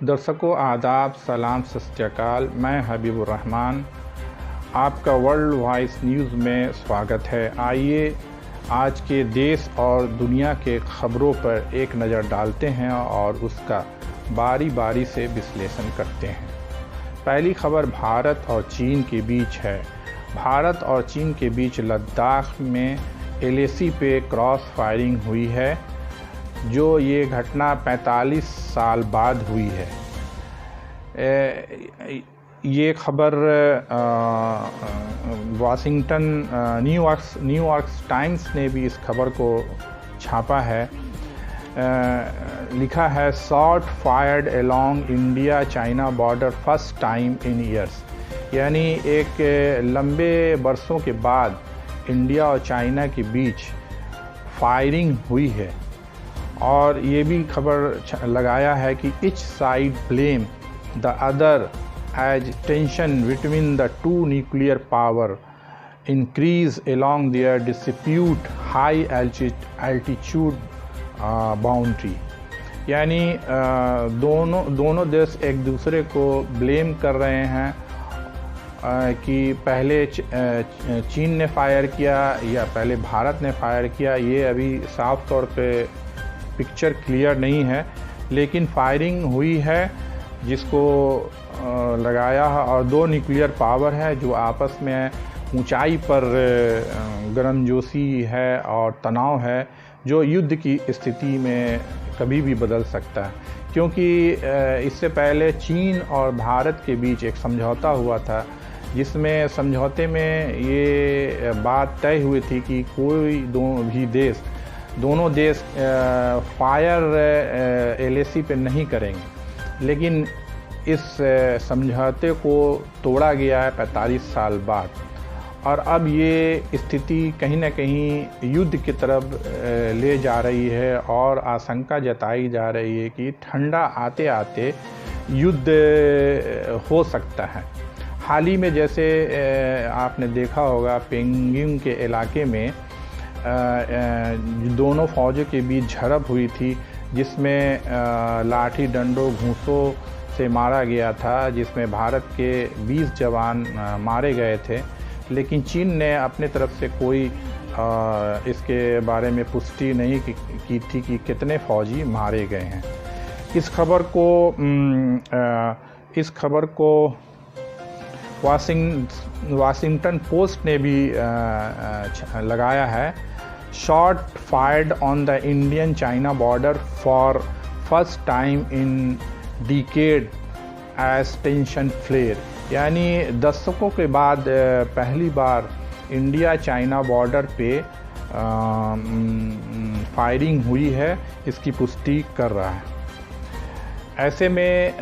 दर्शकों आदाब, सलाम, सत श्री अकाल। मैं हबीबुर रहमान आपका वर्ल्ड वॉइस न्यूज़ में स्वागत है। आइए आज के देश और दुनिया के खबरों पर एक नज़र डालते हैं और उसका बारी बारी से विश्लेषण करते हैं। पहली खबर भारत और चीन के बीच है। भारत और चीन के बीच लद्दाख में LAC पे क्रॉस फायरिंग हुई है, जो ये घटना 45 साल बाद हुई है। ये खबर वाशिंगटन न्यूयॉर्क टाइम्स ने भी इस खबर को छापा है। लिखा है shot fired along India China border first time इन ईयर्स, यानी एक लंबे बरसों के बाद इंडिया और चाइना के बीच फायरिंग हुई है। और ये भी खबर लगाया है कि each side blame the other as tension between the two nuclear power increase along their dispute high altitude boundary, यानी दोनों देश एक दूसरे को ब्लेम कर रहे हैं कि पहले चीन ने फायर किया या पहले भारत ने फायर किया। ये अभी साफ तौर पे पिक्चर क्लियर नहीं है, लेकिन फायरिंग हुई है जिसको लगाया है। और दो न्यूक्लियर पावर है जो आपस में ऊंचाई पर गर्मजोशी है और तनाव है, जो युद्ध की स्थिति में कभी भी बदल सकता है। क्योंकि इससे पहले चीन और भारत के बीच एक समझौता हुआ था, जिसमें समझौते में ये बात तय हुई थी कि कोई दोनों देश फायर LAC पे नहीं करेंगे। लेकिन इस समझौते को तोड़ा गया है 45 साल बाद, और अब ये स्थिति कहीं ना कहीं युद्ध की तरफ ले जा रही है और आशंका जताई जा रही है कि ठंडा आते आते युद्ध हो सकता है। हाल ही में जैसे आपने देखा होगा पेंगिंग के इलाके में दोनों फौजों के बीच झड़प हुई थी, जिसमें लाठी डंडों घूंसों से मारा गया था, जिसमें भारत के 20 जवान मारे गए थे। लेकिन चीन ने अपने तरफ से कोई इसके बारे में पुष्टि नहीं की थी कि कितने फौजी मारे गए हैं। इस खबर को वाशिंगटन पोस्ट ने भी लगाया है। Shot fired on the Indian China border for first time in decade as tension flare, यानी दशकों के बाद पहली बार इंडिया चाइना बॉर्डर पे फायरिंग हुई है, इसकी पुष्टि कर रहा है। ऐसे में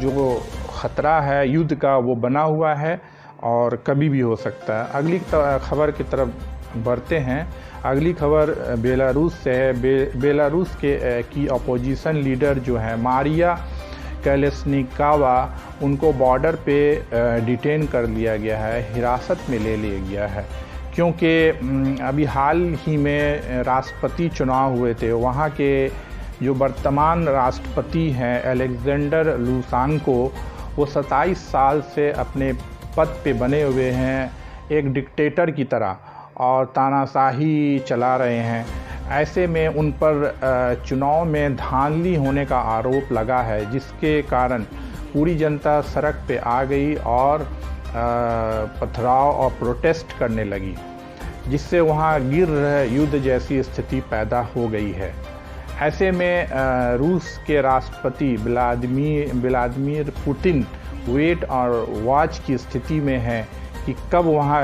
जो ख़तरा है युद्ध का वो बना हुआ है और कभी भी हो सकता है। अगली खबर की तरफ बढ़ते हैं। अगली खबर बेलारूस से है। बेलारूस की अपोजिशन लीडर जो है मारिया कैलेस्निकावा, उनको बॉर्डर पे डिटेन कर लिया गया है, हिरासत में ले लिया गया है। क्योंकि अभी हाल ही में राष्ट्रपति चुनाव हुए थे। वहाँ के जो वर्तमान राष्ट्रपति हैं अलेक्जेंडर लुकाशेंको, वो 27 साल से अपने पद पे बने हुए हैं, एक डिक्टेटर की तरह, और तानाशाही चला रहे हैं। ऐसे में उन पर चुनाव में धांधली होने का आरोप लगा है, जिसके कारण पूरी जनता सड़क पे आ गई और पथराव और प्रोटेस्ट करने लगी, जिससे वहाँ गिर युद्ध जैसी स्थिति पैदा हो गई है। ऐसे में रूस के राष्ट्रपति व्लादिमीर पुतिन वेट और वॉच की स्थिति में है कि कब वहाँ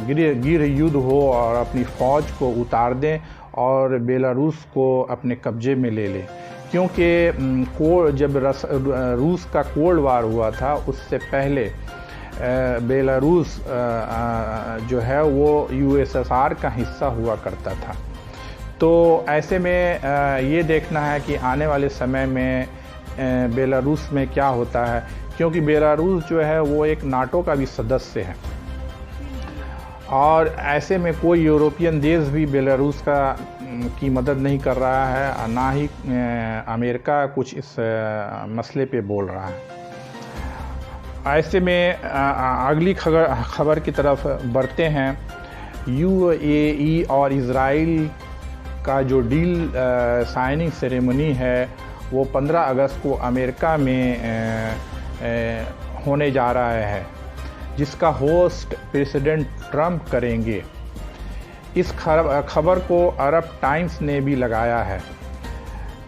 गिर युद्ध हो और अपनी फ़ौज को उतार दें और बेलारूस को अपने कब्जे में ले लें। क्योंकि जब रूस का कोल्ड वार हुआ था, उससे पहले बेलारूस जो है वो USSR का हिस्सा हुआ करता था। तो ऐसे में ये देखना है कि आने वाले समय में बेलारूस में क्या होता है, क्योंकि बेलारूस जो है वो एक नाटो का भी सदस्य है, और ऐसे में कोई यूरोपियन देश भी बेलारूस का की मदद नहीं कर रहा है, ना ही अमेरिका कुछ इस मसले पे बोल रहा है। ऐसे में अगली खबर की तरफ बढ़ते हैं। यूएई और इज़राइल का जो डील साइनिंग सेरेमनी है वो 15 अगस्त को अमेरिका में होने जा रहा है, जिसका होस्ट प्रेसिडेंट ट्रंप करेंगे। इस खबर को अरब टाइम्स ने भी लगाया है,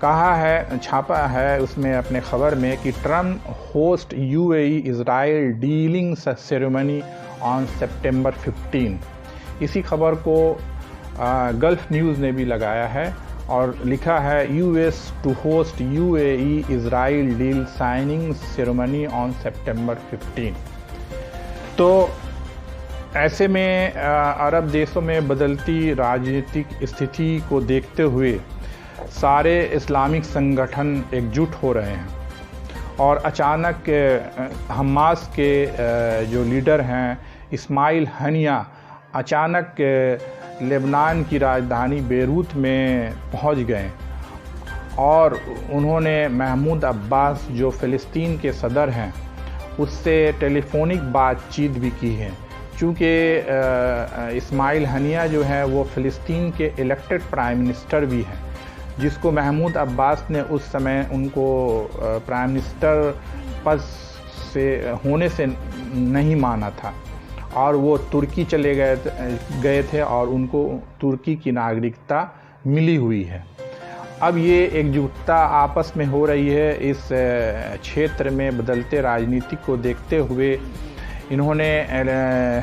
कहा है, छापा है उसमें अपने खबर में कि Trump host UAE Israel dealing ceremony on September 15। इसी खबर को गल्फ न्यूज़ ने भी लगाया है और लिखा है US to host UAE Israel deal signing ceremony on September 15। तो ऐसे में अरब देशों में बदलती राजनीतिक स्थिति को देखते हुए सारे इस्लामिक संगठन एकजुट हो रहे हैं और अचानक हमास के जो लीडर हैं इस्माइल हनिया अचानक लेबनान की राजधानी बेरूत में पहुंच गए और उन्होंने महमूद अब्बास जो फ़िलिस्तीन के सदर हैं उससे टेलीफोनिक बातचीत भी की है। चूँकि इस्माइल हनिया जो है वो फ़िलिस्तीन के इलेक्टेड प्राइम मिनिस्टर भी हैं, जिसको महमूद अब्बास ने उस समय उनको प्राइम मिनिस्टर पद से होने से नहीं माना था और वो तुर्की चले गए थे और उनको तुर्की की नागरिकता मिली हुई है। अब ये एकजुटता आपस में हो रही है इस क्षेत्र में बदलते राजनीति को देखते हुए। इन्होंने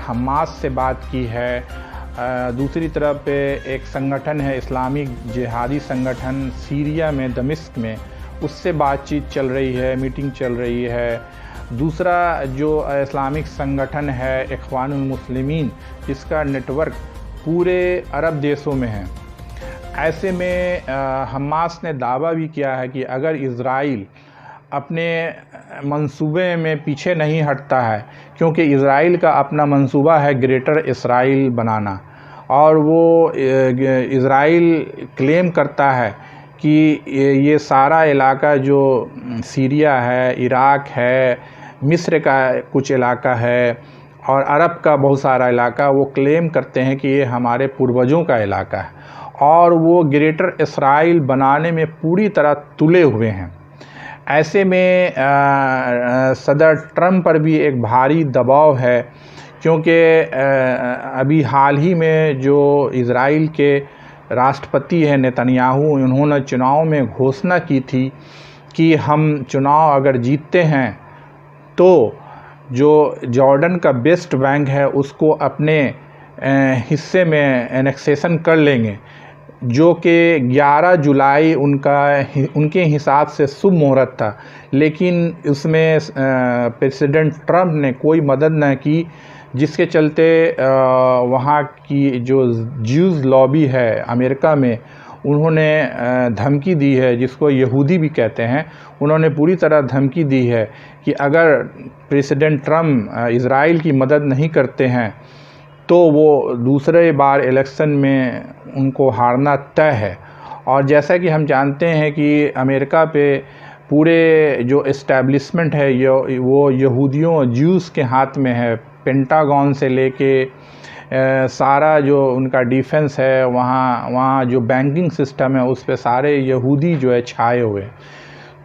हमास से बात की है। दूसरी तरफ एक संगठन है इस्लामिक जिहादी संगठन सीरिया में दमिश्क में, उससे बातचीत चल रही है, मीटिंग चल रही है। दूसरा जो इस्लामिक संगठन है इख्वानुल मुस्लिमीन, जिसका नेटवर्क पूरे अरब देशों में है। ऐसे में हमास ने दावा भी किया है कि अगर इज़राइल अपने मंसूबे में पीछे नहीं हटता है, क्योंकि इज़राइल का अपना मंसूबा है ग्रेटर इसराइल बनाना, और वो इज़राइल क्लेम करता है कि ये सारा इलाका जो सीरिया है, इराक है, मिस्र का कुछ इलाका है और अरब का बहुत सारा इलाका, वो क्लेम करते हैं कि ये हमारे पूर्वजों का इलाका है और वो ग्रेटर इसराइल बनाने में पूरी तरह तुले हुए हैं। ऐसे में सदर ट्रंप पर भी एक भारी दबाव है, क्योंकि अभी हाल ही में जो इज़राइल के राष्ट्रपति हैं नेतन्याहू, उन्होंने चुनाव में घोषणा की थी कि हम चुनाव अगर जीतते हैं तो जो जॉर्डन का वेस्ट बैंक है उसको अपने हिस्से में एनेक्सेशन कर लेंगे, जो कि 11 जुलाई उनके हिसाब से शुभ मुहूर्त था। लेकिन उसमें प्रेसिडेंट ट्रंप ने कोई मदद न की, जिसके चलते वहाँ की जो ज्यूज़ लॉबी है अमेरिका में, उन्होंने धमकी दी है, जिसको यहूदी भी कहते हैं। उन्होंने पूरी तरह धमकी दी है कि अगर प्रेसिडेंट ट्रंप इज़राइल की मदद नहीं करते हैं तो वो दूसरे बार इलेक्शन में उनको हारना तय है। और जैसा कि हम जानते हैं कि अमेरिका पे पूरे जो इस्टेब्लिशमेंट है वो यहूदियों ज्यूज़ के हाथ में है। पेंटागन से लेके सारा जो उनका डिफेंस है, वहाँ जो बैंकिंग सिस्टम है, उस पे सारे यहूदी जो है छाए हुए।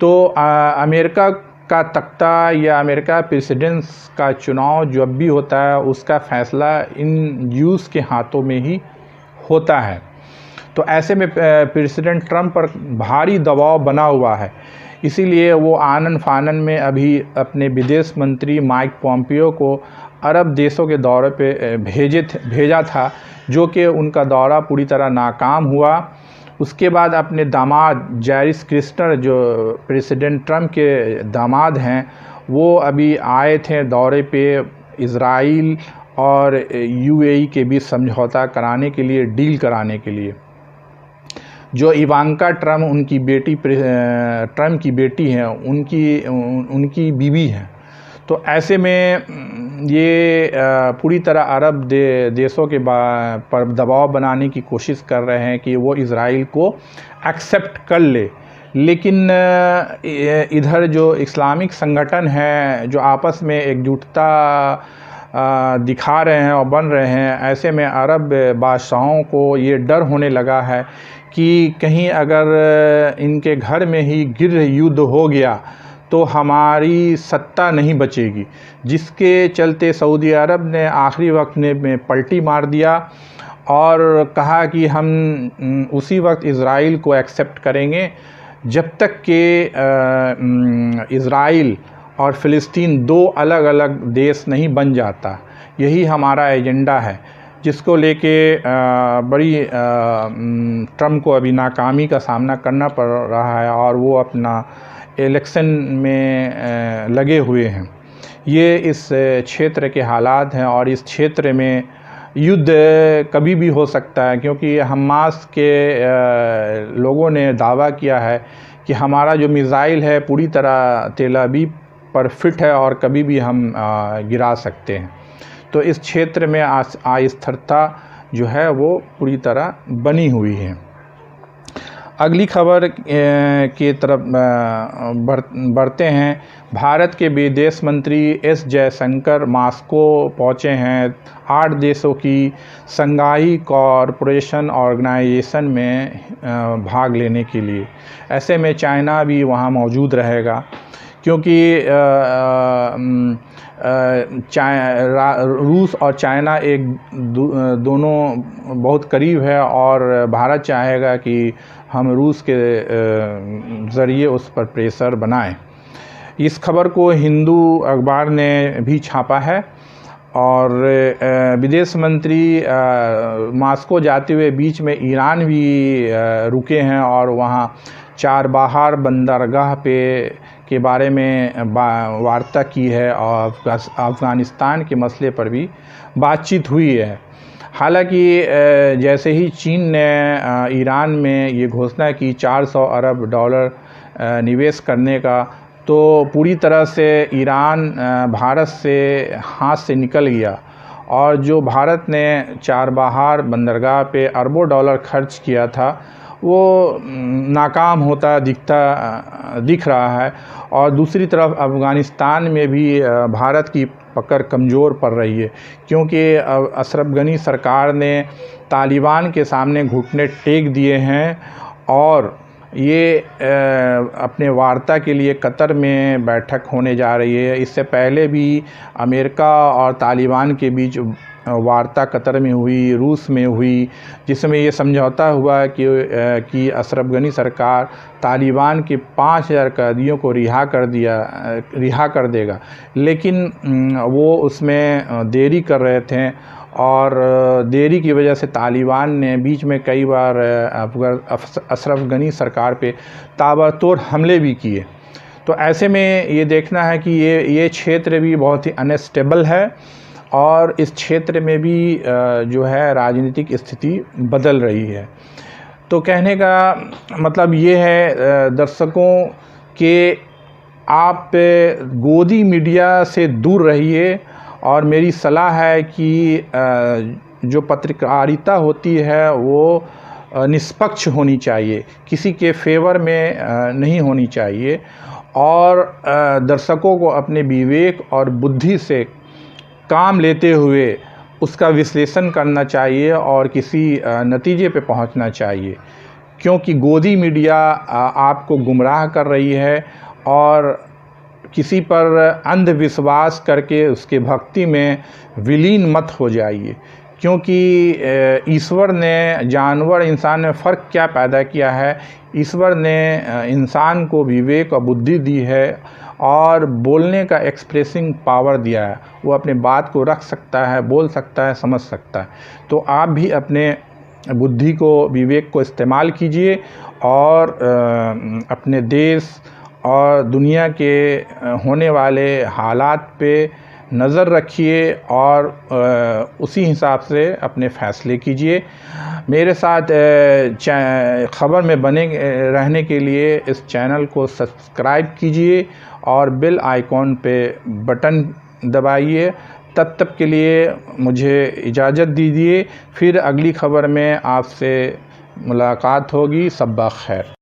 तो अमेरिका का तख्ता या अमेरिका प्रेसिडेंट्स का चुनाव जब भी होता है उसका फ़ैसला इन ज्यूज़ के हाथों में ही होता है। तो ऐसे में प्रेसिडेंट ट्रंप पर भारी दबाव बना हुआ है, इसीलिए वो आनन फानन में अभी अपने विदेश मंत्री माइक पॉम्पियो को अरब देशों के दौरे पे भेजा था, जो कि उनका दौरा पूरी तरह नाकाम हुआ। उसके बाद अपने दामाद जैरिस क्रिस्टर, जो प्रेसिडेंट ट्रंप के दामाद हैं, वो अभी आए थे दौरे पे इज़राइल और यूएई के बीच समझौता कराने के लिए, डील कराने के लिए। जो इवांका ट्रंप उनकी बेटी ट्रंप की बेटी हैं, उनकी बीवी हैं। तो ऐसे में ये पूरी तरह अरब देशों के पर दबाव बनाने की कोशिश कर रहे हैं कि वो इज़राइल को एक्सेप्ट कर ले। लेकिन इधर जो इस्लामिक संगठन है जो आपस में एकजुटता दिखा रहे हैं और बन रहे हैं, ऐसे में अरब बादशाहों को ये डर होने लगा है कि कहीं अगर इनके घर में ही गृह युद्ध हो गया तो हमारी सत्ता नहीं बचेगी, जिसके चलते सऊदी अरब ने आखिरी वक्त में पलटी मार दिया और कहा कि हम उसी वक्त इज़राइल को एक्सेप्ट करेंगे जब तक कि इज़राइल और फ़िलिस्तीन दो अलग अलग देश नहीं बन जाता। यही हमारा एजेंडा है, जिसको लेके बड़ी ट्रम्प को अभी नाकामी का सामना करना पड़ रहा है और वो अपना इलेक्शन में लगे हुए हैं। ये इस क्षेत्र के हालात हैं और इस क्षेत्र में युद्ध कभी भी हो सकता है, क्योंकि हमास के लोगों ने दावा किया है कि हमारा जो मिसाइल है पूरी तरह तेल अवीव पर फिट है और कभी भी हम गिरा सकते हैं। तो इस क्षेत्र में अस्थिरता जो है वो पूरी तरह बनी हुई है। अगली खबर की तरफ बढ़ते हैं। भारत के विदेश मंत्री एस जयशंकर मॉस्को पहुँचे हैं 8 देशों की शंघाई कोऑपरेशन ऑर्गेनाइजेशन में भाग लेने के लिए। ऐसे में चाइना भी वहाँ मौजूद रहेगा, क्योंकि रूस और चाइना दोनों बहुत करीब है और भारत चाहेगा कि हम रूस के ज़रिए उस पर प्रेशर बनाएं। इस खबर को हिंदू अखबार ने भी छापा है और विदेश मंत्री मॉस्को जाते हुए बीच में ईरान भी रुके हैं और वहाँ चाबहार बंदरगाह के बारे में वार्ता की है और अफ़गानिस्तान के मसले पर भी बातचीत हुई है। हालांकि जैसे ही चीन ने ईरान में ये घोषणा की 400 अरब डॉलर निवेश करने का, तो पूरी तरह से ईरान भारत से हाथ से निकल गया और जो भारत ने चाबहार बंदरगाह पे अरबों डॉलर खर्च किया था वो नाकाम होता दिख रहा है। और दूसरी तरफ अफ़गानिस्तान में भी भारत की पकड़ कमज़ोर पड़ रही है, क्योंकि अशरफ गनी सरकार ने तालिबान के सामने घुटने टेक दिए हैं और ये अपने वार्ता के लिए कतर में बैठक होने जा रही है। इससे पहले भी अमेरिका और तालिबान के बीच वार्ता कतर में हुई, रूस में हुई, जिसमें ये समझौता हुआ कि अशरफ गनी सरकार तालिबान के 5000 कैदियों को रिहा कर देगा, लेकिन वो उसमें देरी कर रहे थे और देरी की वजह से तालिबान ने बीच में कई बार अशरफ गनी सरकार पे ताबड़तोड़ हमले भी किए। तो ऐसे में ये देखना है कि ये क्षेत्र भी बहुत ही अनस्टेबल है और इस क्षेत्र में भी जो है राजनीतिक स्थिति बदल रही है। तो कहने का मतलब ये है दर्शकों कि आप गोदी मीडिया से दूर रहिए और मेरी सलाह है कि जो पत्रकारिता होती है वो निष्पक्ष होनी चाहिए, किसी के फेवर में नहीं होनी चाहिए और दर्शकों को अपने विवेक और बुद्धि से काम लेते हुए उसका विश्लेषण करना चाहिए और किसी नतीजे पे पहुंचना चाहिए, क्योंकि गोदी मीडिया आपको गुमराह कर रही है और किसी पर अंधविश्वास करके उसके भक्ति में विलीन मत हो जाइए, क्योंकि ईश्वर ने जानवर इंसान में फ़र्क क्या पैदा किया है। ईश्वर ने इंसान को विवेक और बुद्धि दी है और बोलने का एक्सप्रेसिंग पावर दिया है। वो अपने बात को रख सकता है, बोल सकता है, समझ सकता है। तो आप भी अपने बुद्धि को, विवेक को इस्तेमाल कीजिए और अपने देश और दुनिया के होने वाले हालात पे नज़र रखिए और उसी हिसाब से अपने फ़ैसले कीजिए। मेरे साथ खबर में बने रहने के लिए इस चैनल को सब्सक्राइब कीजिए और बेल आइकॉन पे बटन दबाइए। तब तक के लिए मुझे इजाज़त दीजिए, फिर अगली खबर में आपसे मुलाकात होगी। सब्बा खैर।